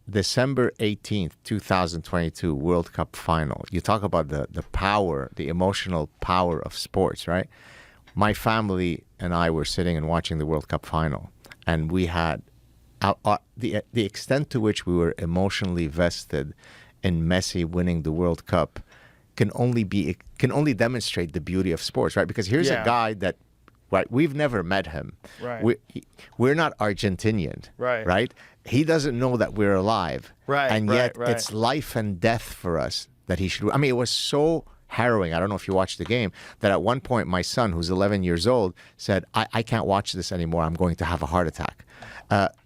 December 18th, 2022 World Cup final. You talk about the power, the emotional power of sports, right? My family and I were sitting and watching the World Cup final, and we had the extent to which we were emotionally vested in Messi winning the World Cup can only demonstrate the beauty of sports, right? Because here's a guy that, right, we've never met him. Right. We're not Argentinian. Right. He doesn't know that we're alive. Right. And yet right. it's life and death for us that he should. I mean, it was so harrowing. I don't know if you watched the game, that at one point my son, who's 11 years old, said, I can't watch this anymore. I'm going to have a heart attack.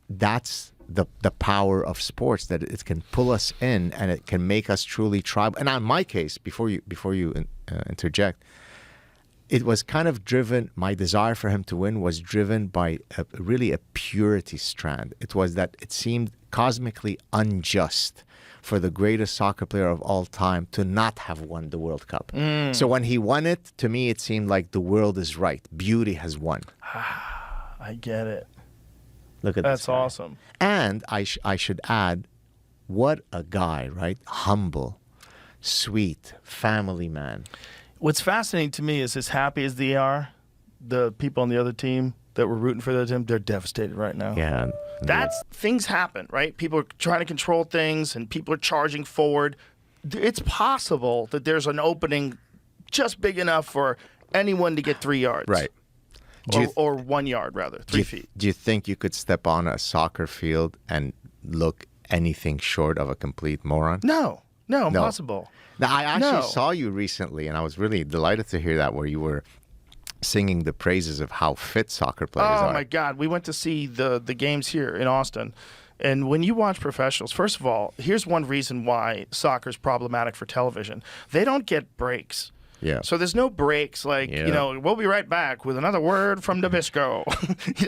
That's the power of sports, that it can pull us in and it can make us truly tribal. And in my case, before you interject, it was kind of driven, my desire for him to win was driven by really a purity strand. It was that it seemed cosmically unjust for the greatest soccer player of all time to not have won the World Cup. So when he won it, to me, it seemed like the world is right. Beauty has won. I get it. Look at That's this guy. awesome. And I should add, what a guy, right? Humble, sweet, family man. What's fascinating to me is, as happy as they are, the people on the other team that were rooting for the team, they're devastated right now. Yeah. Things happen, right? People are trying to control things and people are charging forward. It's possible that there's an opening just big enough for anyone to get 3 yards. Right. Or 1 yard, rather, 3 feet. Do you think you could step on a soccer field and look anything short of a complete moron? No, impossible. Now, I actually saw you recently, and I was really delighted to hear that, where you were singing the praises of how fit soccer players are. Oh, my God. We went to see the games here in Austin. And when you watch professionals, first of all, here's one reason why soccer is problematic for television. They don't get breaks. Yeah. So there's no breaks like, we'll be right back with another word from Nabisco.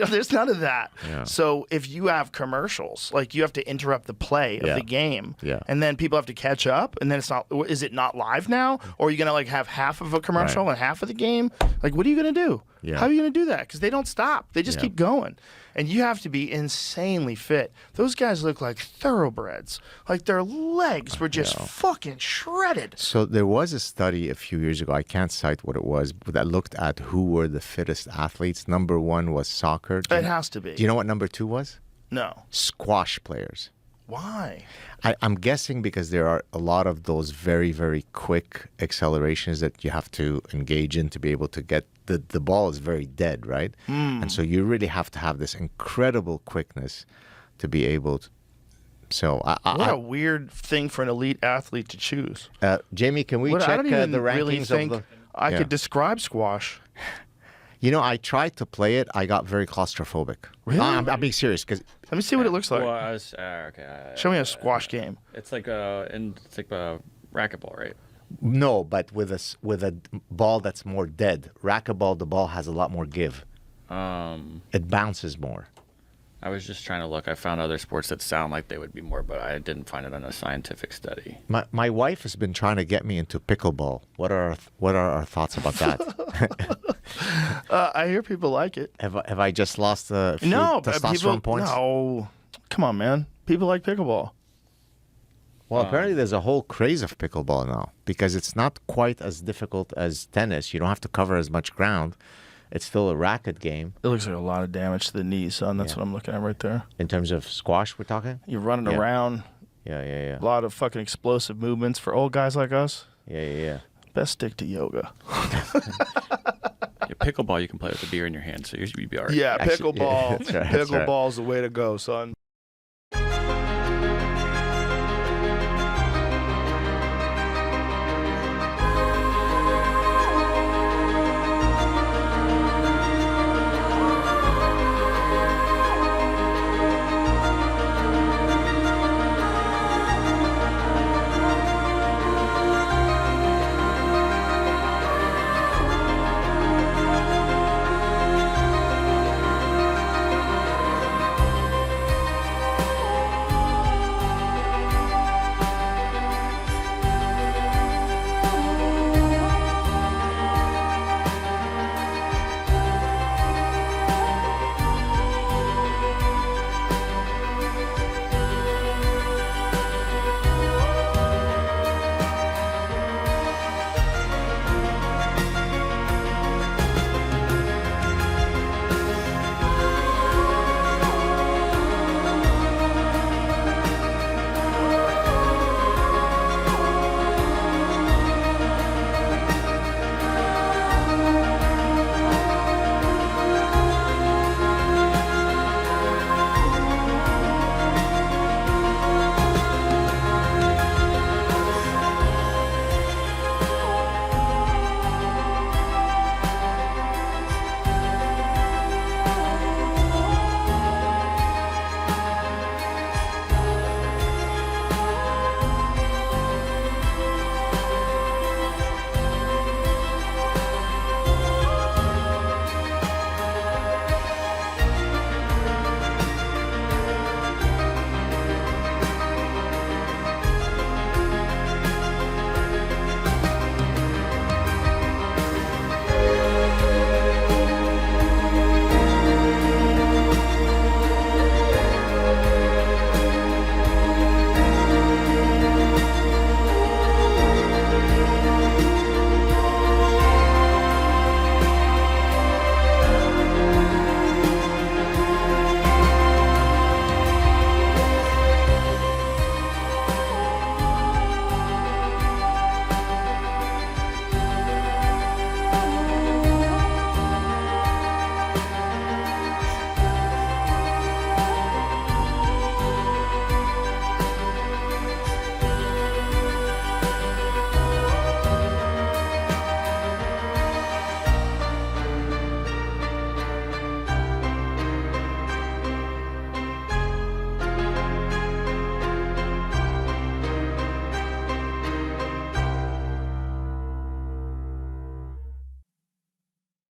There's none of that. Yeah. So if you have commercials, like you have to interrupt the play of the game, and then people have to catch up, and then is it not live now? Or are you going to like have half of a commercial and half of the game? Like, what are you going to do? Yeah. How are you going to do that? Because they don't stop. They just keep going. And you have to be insanely fit. Those guys look like thoroughbreds. Like their legs were just fucking shredded. So there was a study a few years ago, I can't cite what it was, but that looked at who were the fittest athletes. Number one was soccer. It has to be. Do you know what number two was? No. Squash players. Why? I'm guessing because there are a lot of those very, very quick accelerations that you have to engage in to be able to get the ball is very dead, right? And so you really have to have this incredible quickness to be able to. So what a weird thing for an elite athlete to choose. Jamie, can we check I don't even the rankings really think of the? I could describe squash. You know, I tried to play it. I got very claustrophobic. Really? I'm being serious because. Let me see what it looks like. Well, Show me a squash game. It's like a racquetball, right? No, but with a ball that's more dead. Racquetball, the ball has a lot more give. It bounces more. I was just trying to look. I found other sports that sound like they would be more, but I didn't find it in a scientific study. My wife has been trying to get me into pickleball. What are our thoughts about that? I hear people like it. Have I just lost a few testosterone points? No, come on, man. People like pickleball. Well, apparently there's a whole craze of pickleball now because it's not quite as difficult as tennis. You don't have to cover as much ground. It's still a racket game. It looks like a lot of damage to the knees, son. That's what I'm looking at right there. In terms of squash, we're talking? You're running around. Yeah. A lot of fucking explosive movements for old guys like us. Yeah. Best stick to yoga. Pickleball, you can play with a beer in your hand, so you'd be all right. Yeah, pickleball. That's right. Pickleball's the way to go, son.